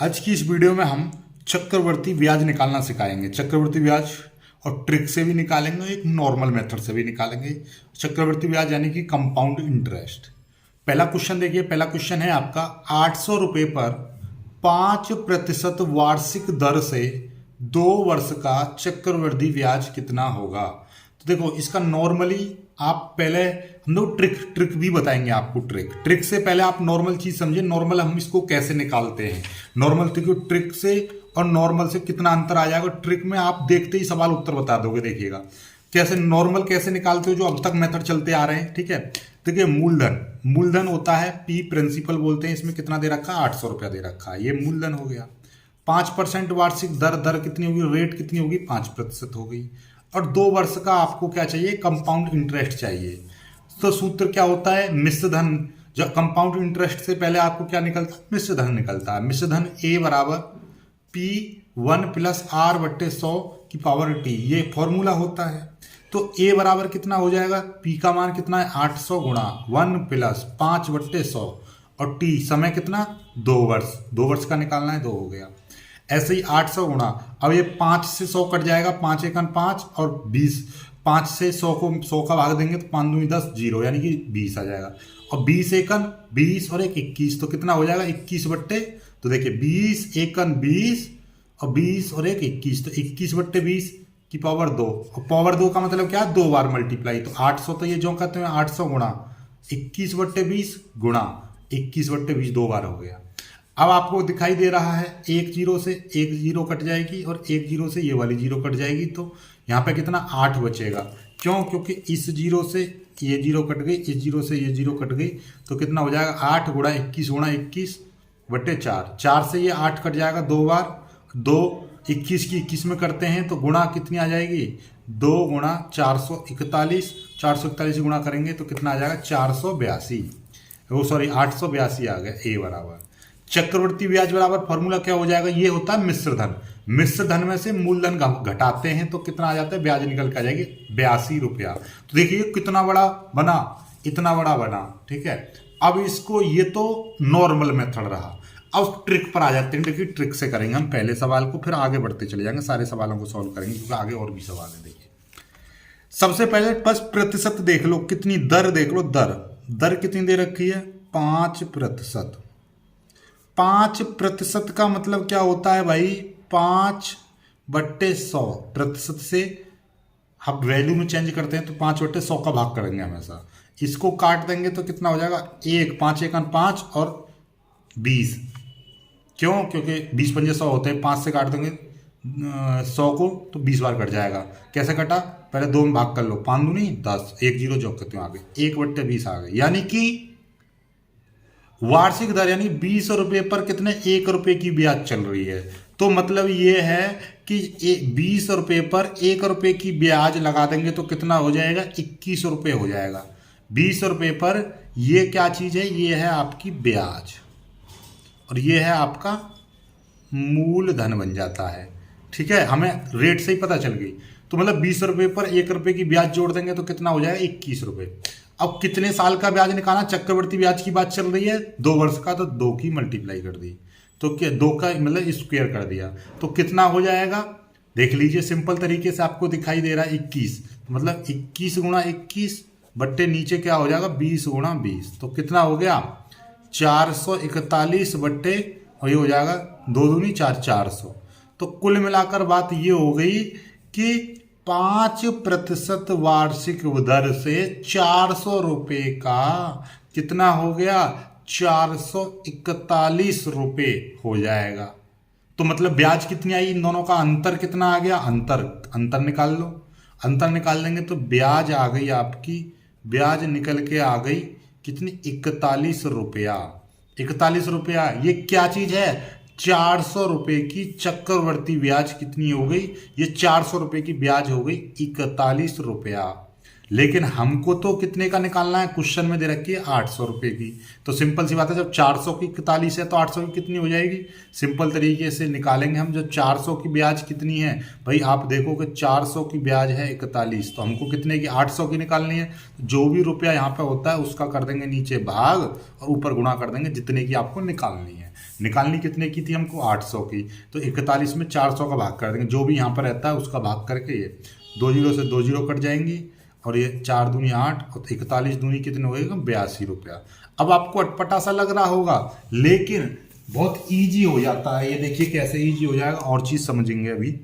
आज की इस वीडियो में हम चक्रवर्ती ब्याज निकालना सिखाएंगे। चक्रवर्ती ब्याज और ट्रिक से भी निकालेंगे, एक नॉर्मल मेथड से भी निकालेंगे। चक्रवर्ती ब्याज यानी कि कंपाउंड इंटरेस्ट। पहला क्वेश्चन देखिए, पहला क्वेश्चन है आपका 800 रुपये पर 5% वार्षिक दर से 2 वर्ष का चक्रवर्ती ब्याज कितना होगा। तो देखो इसका नॉर्मली आप पहले हम लोग ट्रिक भी बताएंगे आपको। ट्रिक से पहले आप नॉर्मल चीज समझे। नॉर्मल हम इसको कैसे निकालते हैं। नॉर्मल ट्रिक से और नॉर्मल से कितना अंतर आ जाएगा। ट्रिक में आप देखते ही सवाल उत्तर बता दोगे। देखिएगा कैसे नॉर्मल कैसे निकालते हो, जो अब तक मेथड चलते आ रहे हैं। ठीक है, देखिए मूलधन होता है पी, प्रिंसिपल बोलते हैं। इसमें कितना दे रखा है, 800 रुपया दे रखा है। ये मूलधन हो गया। 5% वार्षिक दर कितनी होगी, रेट कितनी होगी, 5% होगी। और 2 वर्ष का आपको क्या चाहिए, कंपाउंड इंटरेस्ट चाहिए। तो सूत्र क्या होता है, मिश्र धन। जब कंपाउंड इंटरेस्ट से पहले आपको क्या निकलता है, मिश्र धन निकलता है। मिश्र धन ए बराबर P1 + R/100 की पावर टी, ये फॉर्मूला होता है। तो ए बराबर कितना हो जाएगा, पी का मान कितना है 800 गुणा 1 + 5/100 और टी समय कितना 2 वर्ष। 2 वर्ष का निकालना है, 2 हो गया। ऐसे ही 800 गुणा, अब ये 5 से 100 कट जाएगा, 5 एकन 5 और 20, 5 से 100 को 100 का भाग देंगे तो 5 दूनी 10, 0 यानी कि 20 आ जाएगा। और 20 एकन 20 और 21 तो कितना हो जाएगा 21/, तो देखिए 20 एकन 20 और 20 और 21 तो 21/20 की पावर 2। और पावर 2 का मतलब क्या, 2 बार मल्टीप्लाई। तो 800 तो ये जो कहते हैं 800 गुणा 21/20 गुणा 21/20 2 बार हो गया। अब आपको दिखाई दे रहा है एक जीरो से एक जीरो कट जाएगी और एक जीरो से ये वाली जीरो कट जाएगी। तो यहाँ पे कितना 8 बचेगा। क्यों, क्योंकि इस जीरो से ये जीरो कट गई, इस जीरो से ये जीरो कट गई। तो कितना हो जाएगा 8 गुणा 21 गुणा 21/4। 4 से ये 8 कट जाएगा 2 बार। 2 21 की 21 में करते हैं तो गुणा कितनी आ जाएगी, 2 गुणा 441। 441 गुणा करेंगे तो कितना आ जाएगा 482। वो सॉरी 882 आ गया। ए बराबर चक्रवर्ती ब्याज बराबर फॉर्मूला क्या हो जाएगा, ये होता है मिश्र धन। मिश्र धन में से मूलधन घटाते हैं तो कितना आ जाता है, ब्याज निकल के आ जाएगी 82 रुपया। तो देखिए कितना बड़ा बना, इतना बड़ा बना। ठीक है, अब इसको, ये तो नॉर्मल मेथड रहा। अब ट्रिक पर आ जाते हैं। देखिए ट्रिक से करेंगे हम पहले सवाल को, फिर आगे बढ़ते चले जाएंगे, सारे सवालों को सॉल्व करेंगे क्योंकि आगे और भी सवाल है। देखिए सबसे पहले बस प्रतिशत देख लो, कितनी दर देख लो। दर कितनी दे रखी है, 5%। 5% का मतलब क्या होता है भाई, 5/100। प्रतिशत से हम वैल्यू में चेंज करते हैं तो 5/100 का भाग करेंगे हमेशा। इसको काट देंगे तो कितना हो जाएगा 1, 5 एकन 5 और 20। क्यों, क्योंकि 20 पंजे 100 होते हैं। 5 से काट देंगे 100 को तो 20 बार कट जाएगा। कैसे कटा, पहले 2 में भाग कर लो, 5 दूनी 10, 1 जीरो जो करते हो आगे 1/20 आ गए। यानी कि वार्षिक दर यानी 20 रुपये पर कितने, 1 रुपये की ब्याज चल रही है। तो मतलब ये है कि 20 रुपये पर 1 रुपये की ब्याज लगा देंगे तो कितना हो जाएगा, 21 रुपये हो जाएगा। 20 रुपये पर ये क्या चीज़ है, ये है आपकी ब्याज और ये है आपका मूलधन बन जाता है। ठीक है, हमें रेट से ही पता चल गई। तो मतलब 20 रुपये पर 1 रुपये की ब्याज जोड़ देंगे तो कितना हो जाएगा 21 रुपये। अब कितने साल का ब्याज निकालना, चक्रवर्ती ब्याज की बात चल रही है 2 वर्ष का, तो 2 की मल्टीप्लाई कर दी तो क्या 2 का मतलब स्क्वायर कर दिया तो कितना हो जाएगा, देख लीजिए सिंपल तरीके से आपको दिखाई दे रहा है 21। मतलब 21 गुणा 21 बट्टे नीचे क्या हो जाएगा 20 गुणा 20। तो कितना हो गया 441 बट्टे, और ये हो जाएगा 2 दूनी 4, 400। तो कुल मिलाकर बात ये हो गई कि 5% वार्षिक दर से 400 रुपये का कितना हो गया, 441 रुपये हो जाएगा। तो मतलब ब्याज कितनी आई, इन दोनों का अंतर कितना आ गया, अंतर निकाल लो। अंतर निकाल लेंगे तो ब्याज आ गई आपकी, ब्याज निकल के आ गई कितनी, 41 रुपया। 41 रुपया ये क्या चीज है, 400 रुपये की चक्रवर्ती ब्याज कितनी हो गई, ये 400 रुपये की ब्याज हो गई 41 रुपया। लेकिन हमको तो कितने का निकालना है, क्वेश्चन में दे रखी है 800 रुपये की। तो सिंपल सी बात है, जब 400 की 41 है तो 800 की कितनी हो जाएगी, सिंपल तरीके से निकालेंगे हम। जो 400 की ब्याज कितनी है भाई, आप देखो कि 400 की ब्याज है 41, तो हमको कितने की 800 की निकालनी है। जो भी रुपया यहाँ पे होता है उसका कर देंगे नीचे भाग और ऊपर गुणा कर देंगे जितने की आपको निकालनी है। निकालनी कितने की थी हमको, 800 की। तो 41 में 400 का भाग कर देंगे, जो भी यहाँ पर रहता है उसका भाग करके ये 2 जीरो से 2 जीरो कट जाएंगी, और ये 4 दूनी 8 और 41 दूनी कितने हो गएगा, 82 रुपया। अब आपको अटपटा सा लग रहा होगा, लेकिन बहुत ईजी हो जाता है। ये देखिए कैसे ईजी हो जाएगा, और चीज़ समझेंगे अभी,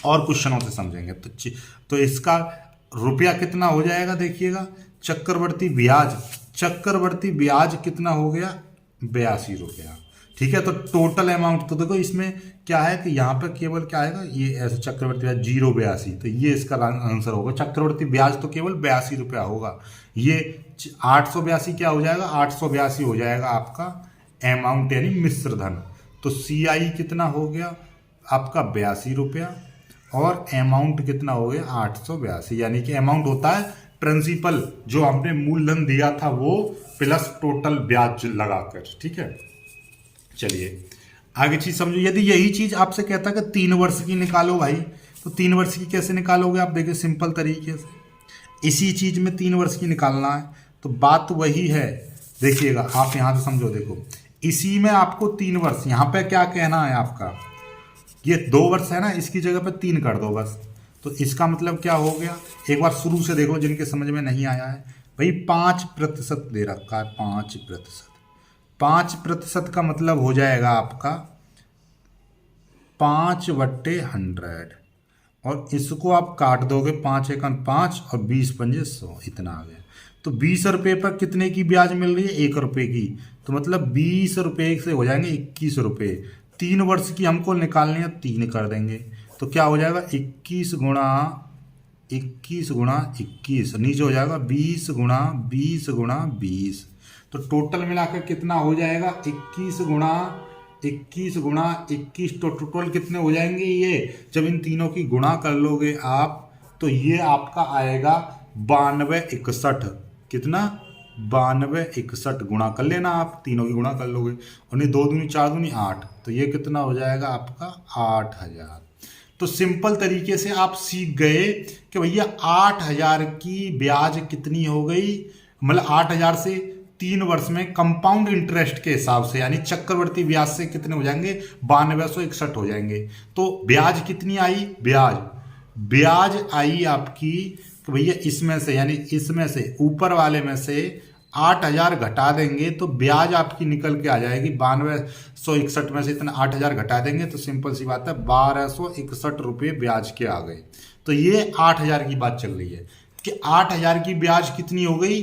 और क्वेश्चनों से समझेंगे। तो इसका रुपया कितना हो जाएगा, देखिएगा, चक्रवर्ती ब्याज कितना हो गया, 82 रुपया। ठीक है, तो टोटल अमाउंट तो देखो इसमें क्या है कि यहाँ पे केवल क्या आएगा, ये ऐसे चक्रवर्ती ब्याज 082, तो ये इसका आंसर होगा। चक्रवर्ती ब्याज तो केवल 82 रुपया होगा। ये 882 क्या हो जाएगा, 882 हो जाएगा आपका अमाउंट यानी मिश्र धन। तो CI कितना हो गया आपका, 82 रुपया, और अमाउंट कितना हो गया, 882। यानी कि अमाउंट होता है प्रिंसिपल, जो हमने मूलधन दिया था वो, प्लस टोटल ब्याज लगाकर। ठीक है, चलिए आगे चीज समझो। यदि यही चीज आपसे कहता है कि 3 वर्ष की निकालो भाई, तो 3 वर्ष की कैसे निकालोगे आप, देखिए सिंपल तरीके से। इसी चीज में 3 वर्ष की निकालना है, तो बात वही है। देखिएगा आप यहां से समझो, देखो इसी में आपको 3 वर्ष, यहां पे क्या कहना है आपका, ये 2 वर्ष है ना, इसकी जगह पे 3 कर दो बस। तो इसका मतलब क्या हो गया, एक बार शुरू से देखो जिनके समझ में नहीं आया है भाई। 5% दे रखा है, 5%। 5% का मतलब हो जाएगा आपका 5/100, और इसको आप काट दोगे, 5 एकम 5 और 20 पंजे 100, इतना आ गया। तो 20 रुपये पर कितने की ब्याज मिल रही है, 1 रुपये की। तो मतलब 20 रुपये से हो जाएंगे 21 रुपये। 3 वर्ष की हमको निकालनी है, 3 कर देंगे, तो क्या हो जाएगा, 21 गुणा 21, नीचे हो जाएगा 20 गुणा 20। तो टोटल मिलाकर कितना हो जाएगा, 21 गुणा 21, तो टोटल कितने हो जाएंगे ये, जब इन तीनों की गुणा कर लोगे आप, तो ये आपका आएगा 9261। कितना, 9261 गुणा कर लेना आप, तीनों की गुणा कर लोगे, और 2 दूनी 4 दूनी 8, तो ये कितना हो जाएगा आपका 8000। तो सिंपल तरीके से आप सीख गए कि भैया 8000 की ब्याज कितनी हो गई, मतलब 8000 से 3 वर्ष में कंपाउंड इंटरेस्ट के हिसाब से, यानी चक्रवर्ती ब्याज से कितने हो जाएंगे, 9261 हो जाएंगे। तो ब्याज कितनी आई, ब्याज आई आपकी कि भैया इसमें से, यानी इसमें से ऊपर वाले में से 8000 घटा देंगे तो ब्याज आपकी निकल के आ जाएगी 9261 में से इतना 8000 घटा देंगे तो सिंपल सी बात है 1261 रुपये ब्याज के आ गए। तो ये 8000 की बात चल रही है कि 8000 की ब्याज कितनी हो गई,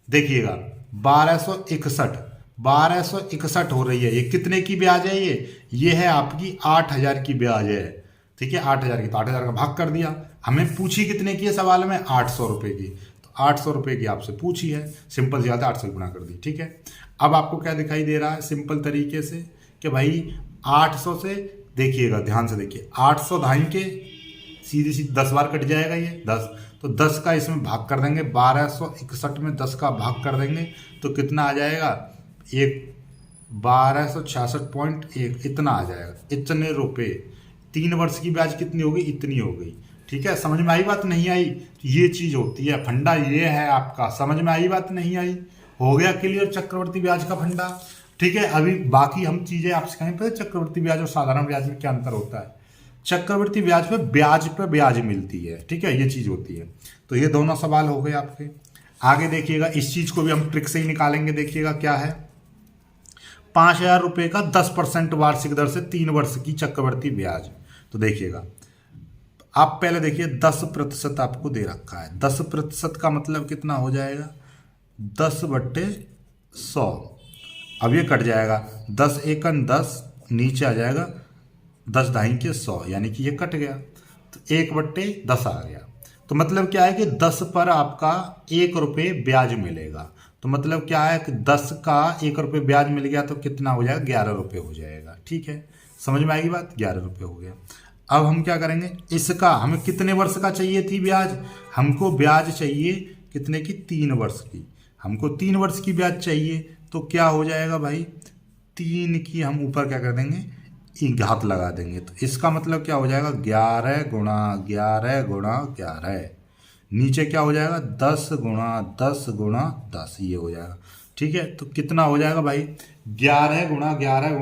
देखिएगा 1261 हो रही है। ये कितने की ब्याज है, ये है आपकी 8000 की ब्याज है। ठीक है, 8000 की, तो 8000 का भाग कर दिया। हमें पूछी कितने की है सवाल में, 800 रुपये की, तो 800 रुपये की आपसे पूछी है, सिंपल सी बात है 800 गुना कर दी। ठीक है, अब आपको क्या दिखाई दे रहा है सिंपल तरीके से कि भाई 800 से, देखिएगा ध्यान से देखिए, 800 धाई के सीधी 10 बार कट जाएगा ये 10, तो 10 का इसमें भाग कर देंगे, 1261 में 10 का भाग कर देंगे तो कितना आ जाएगा, 1266.1 इतना आ जाएगा, इतने रुपये। 3 वर्ष की ब्याज कितनी होगी, इतनी हो गई। ठीक है, समझ में आई बात, नहीं आई, ये चीज होती है, फंडा ये है आपका। समझ में आई बात, नहीं आई, हो गया क्लियर चक्रवर्ती ब्याज का फंडा। ठीक है, अभी बाकी हम चीजें आपसे कहें, पता चक्रवर्ती ब्याज और साधारण ब्याज में क्या अंतर होता है। चक्रवर्ती ब्याज पे ब्याज मिलती है, ठीक है, ये चीज होती है। तो ये दोनों सवाल हो गए आपके। आगे देखिएगा, इस चीज को भी हम ट्रिक से ही निकालेंगे। देखिएगा क्या है, 5000 रुपये का 10% वार्षिक दर से 3 वर्ष की चक्रवर्ती ब्याज। तो देखिएगा, आप पहले देखिए 10% आपको दे रखा है, 10% का मतलब कितना हो जाएगा, 10/100। अब ये कट जाएगा, 10 एकन 10, नीचे आ जाएगा 10 ढाई के 100, यानी कि ये कट गया, तो 1/10 आ गया। तो मतलब क्या है कि 10 पर आपका 1 रुपये ब्याज मिलेगा। तो मतलब क्या है कि 10 का 1 रुपये ब्याज मिल गया तो कितना हो जाएगा, 11 रुपये हो जाएगा। ठीक है, समझ में आएगी बात, 11 रुपये हो गया। अब हम क्या करेंगे, इसका हमें कितने वर्ष का चाहिए थी ब्याज, हमको ब्याज चाहिए कितने की, 3 वर्ष की। हमको 3 वर्ष की ब्याज चाहिए, तो क्या हो जाएगा भाई, 3 की हम ऊपर क्या कर देंगे, घात लगा देंगे। तो इसका मतलब क्या हो जाएगा, 11 गुणा 11 गुणा 11, नीचे क्या हो जाएगा, 10 गुणा 10 गुणा 10, ये हो जाएगा। ठीक है, तो कितना हो जाएगा भाई, 11 × 11 ×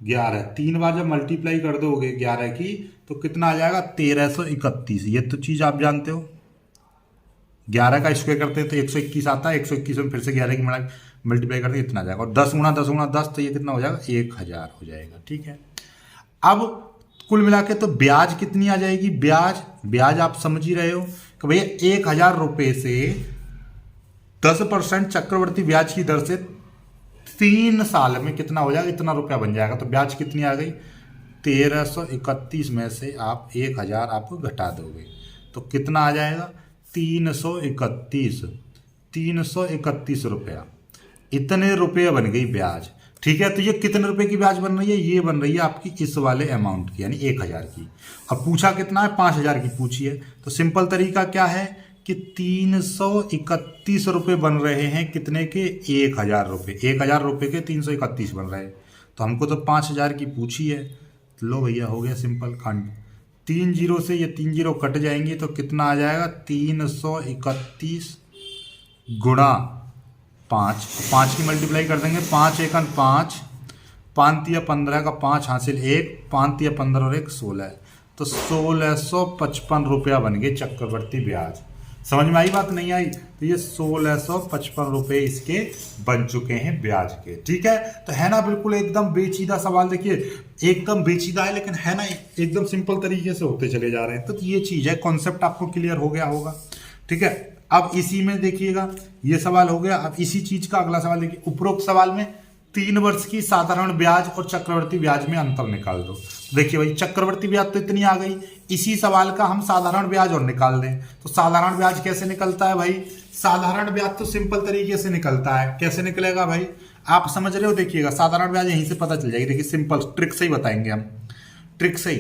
11, 3 बार जब मल्टीप्लाई कर दोगे 11 की तो कितना आ जाएगा 1331। ये तो चीज़ आप जानते हो। 11 का स्क्वायर करते हैं तो 121 आता है, 121 में फिर से 11 की मल्टीप्लाई करते हैं इतना आ जाएगा, और 10 × 10 × 10 तो ये कितना हो जाएगा 1000 हो जाएगा। ठीक है, अब कुल मिला के तो ब्याज कितनी आ जाएगी, ब्याज आप समझ ही रहे हो कि भैया 1000 रुपये से 10% चक्रवर्ती ब्याज की दर से 3 साल में कितना हो जाएगा, इतना रुपया बन जाएगा। तो ब्याज कितनी आ गई, 1331 में से आप 1000 आपको घटा दोगे तो कितना आ जाएगा 331 रुपया। इतने रुपये बन गई ब्याज। ठीक है, तो ये कितने रुपए की ब्याज बन रही है, ये बन रही है आपकी इस वाले अमाउंट की, यानी 1000 की। अब पूछा कितना है, 5000 की पूछी है। तो सिंपल तरीका क्या है कि 331 रुपये बन रहे हैं कितने के, 1000 रुपये। 1000 रुपये के 331 बन रहे हैं, तो हमको तो 5000 की पूछी है। तो लो भैया, हो गया सिंपल कांड। 3 जीरो से ये 3 जीरो कट जाएंगे तो कितना आ जाएगा 331 गुणा 5 की मल्टीप्लाई कर देंगे, 5 × 1 = 5, 5 × 15 का 5 हासिल 1, 5 × 15 और 1 16, तो 1655 रुपया बन गए चक्रवर्ती ब्याज। समझ में आई बात, नहीं आई? तो ये 1655 रुपये इसके बन चुके हैं ब्याज के। ठीक है, तो है ना बिल्कुल एकदम बेचीदा सवाल। देखिए एकदम बेचीदा है, लेकिन है ना एकदम सिंपल तरीके से होते चले जा रहे हैं। तो ये चीज़ है, कॉन्सेप्ट आपको क्लियर हो गया होगा। ठीक है, अब इसी में देखिएगा, ये सवाल हो गया। अब इसी चीज का अगला सवाल देखिए, उपरोक्त सवाल में 3 वर्ष की साधारण ब्याज और चक्रवर्ती ब्याज में अंतर निकाल दो। देखिए भाई, चक्रवर्ती ब्याज तो इतनी आ गई, इसी सवाल का हम साधारण ब्याज और निकाल दें तो साधारण ब्याज कैसे निकलता है भाई, साधारण ब्याज तो सिंपल तरीके से निकलता है। कैसे निकलेगा भाई, आप समझ रहे हो? देखिएगा, साधारण ब्याज यहीं से पता चल जाएगी। देखिए सिंपल ट्रिक से ही बताएंगे हम, ट्रिक से ही,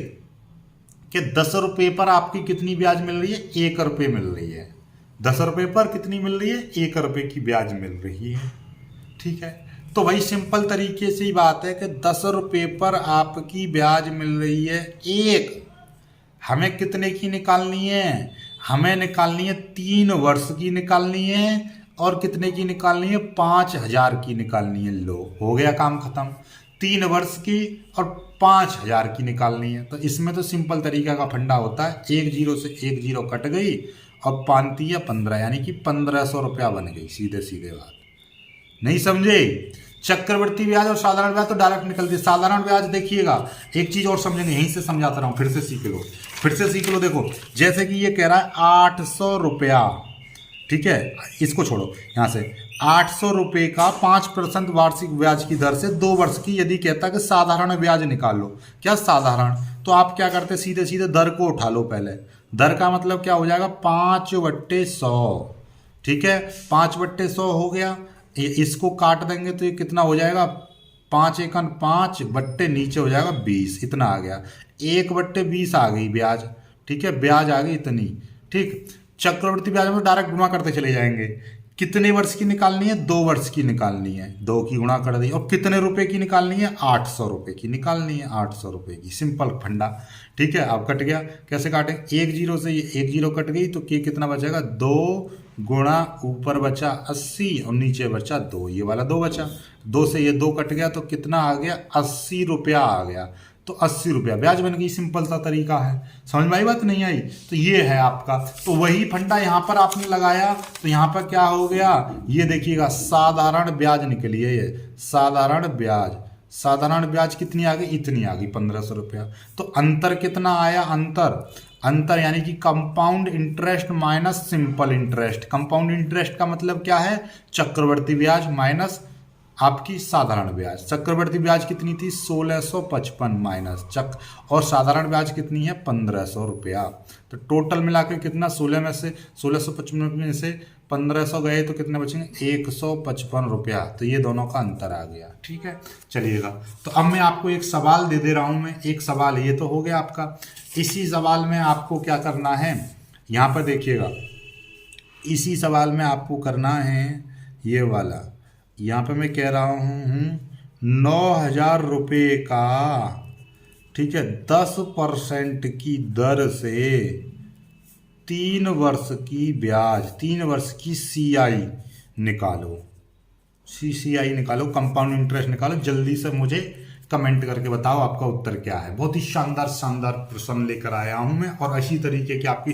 कि 10 रुपये पर आपकी कितनी ब्याज मिल रही है, 1 रुपये मिल रही है। 10 रुपये पर कितनी मिल रही है, 1 रुपये की ब्याज मिल रही है। ठीक है, तो भाई सिंपल तरीके से ही बात है कि 10 रुपये पर आपकी ब्याज मिल रही है 1, हमें कितने की निकालनी है, हमें निकालनी है 3 वर्ष की निकालनी है, और कितने की निकालनी है, 5000 की निकालनी है। लो, हो गया काम खत्म। 3 वर्ष की और 5000 की निकालनी है। तो इसमें तो सिंपल तरीका का फंडा होता है, 1 जीरो से 1 जीरो कट गई और 5 या 15, यानी कि 1500 रुपया बन गई। सीधे सीधे बात, नहीं समझे? चक्रवर्ती ब्याज और साधारण ब्याज तो डायरेक्ट निकलती है। साधारण ब्याज देखिएगा, एक चीज और समझेंगे, यहीं से समझाता रहा हूं, फिर से सीख लो। देखो, जैसे कि ये कह रहा है 800 रुपया, ठीक है, इसको छोड़ो यहां से, 800 रुपये का 5% वार्षिक ब्याज की दर से 2 वर्ष की यदि कहता कि साधारण ब्याज निकाल लो। क्या साधारण, तो आप क्या करते, सीधे सीधे दर को उठा लो पहले। दर का मतलब क्या हो जाएगा, 5/100। ठीक है, 5/100 हो गया। इसको काट देंगे तो ये कितना हो जाएगा, 5 × 1 = 5 बट्टे नीचे हो जाएगा 20, इतना आ गया। 1/20 आ गई ब्याज। ठीक है, ब्याज आ गई इतनी। ठीक, चक्रवर्ती ब्याज में डायरेक्ट गुणा करते चले जाएंगे। कितने वर्ष की निकालनी है, 2 वर्ष की निकालनी है, 2 की गुणा कर दी। और कितने रुपए की निकालनी है, 800 रुपये की निकालनी है, 800 रुपये की। सिंपल फंडा। ठीक है, अब कट गया, कैसे काटें, 1 जीरो से ये 1 जीरो कट गई तो कितना बचेगा, 2 गुणा ऊपर बचा 80 और नीचे बचा 2, ये वाला 2 बचा। 2 से ये 2 कट गया तो कितना आ गया, 80 रुपया आ गया। तो 80 रुपया ब्याज बन गई। सिंपल सा तरीका है। समझ में आई बात, नहीं आई? तो ये है आपका। तो वही फंडा यहाँ पर आपने लगाया तो यहाँ पर क्या हो गया, ये देखिएगा, साधारण ब्याज निकली है। ये साधारण ब्याज कितनी आ गई, इतनी आ गई, 1500 रुपया। तो अंतर कितना आया, अंतर यानी कि compound interest minus simple interest. Compound interest का मतलब क्या है, चक्रवर्ती ब्याज माइनस आपकी साधारण ब्याज। चक्रवर्ती ब्याज कितनी थी, 1655 माइनस और साधारण ब्याज कितनी है, 1500 रुपया। तो टोटल मिला के कितना, 16 में से 1655 में से 1500 गए तो कितने बचेंगे, 155 रुपया। तो ये दोनों का अंतर आ गया। ठीक है, चलिएगा। तो अब मैं आपको एक सवाल दे दे रहा हूं। मैं एक सवाल, ये तो हो गया आपका। इसी सवाल में आपको क्या करना है, यहाँ पर देखिएगा, इसी सवाल में आपको करना है ये वाला। यहाँ पे मैं कह रहा हूँ 9000 रुपये का, ठीक है, 10% की दर से 3 वर्ष की ब्याज, 3 वर्ष की CI निकालो। CCI निकालो, कंपाउंड इंटरेस्ट निकालो, जल्दी से मुझे कमेंट करके बताओ आपका उत्तर क्या है। बहुत ही शानदार शानदार प्रश्न लेकर आया हूं मैं, और इसी तरीके की आपकी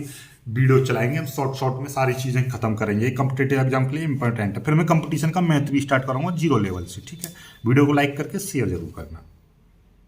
वीडियो चलाएंगे हम, शॉर्ट शॉर्ट में सारी चीजें खत्म करेंगे। कॉम्पिटेटिव एग्जाम के लिए इंपॉर्टेंट है। फिर मैं कंपटीशन का मैथ भी स्टार्ट करूंगा 0 लेवल से, ठीक है। वीडियो को लाइक करके शेयर जरूर करना।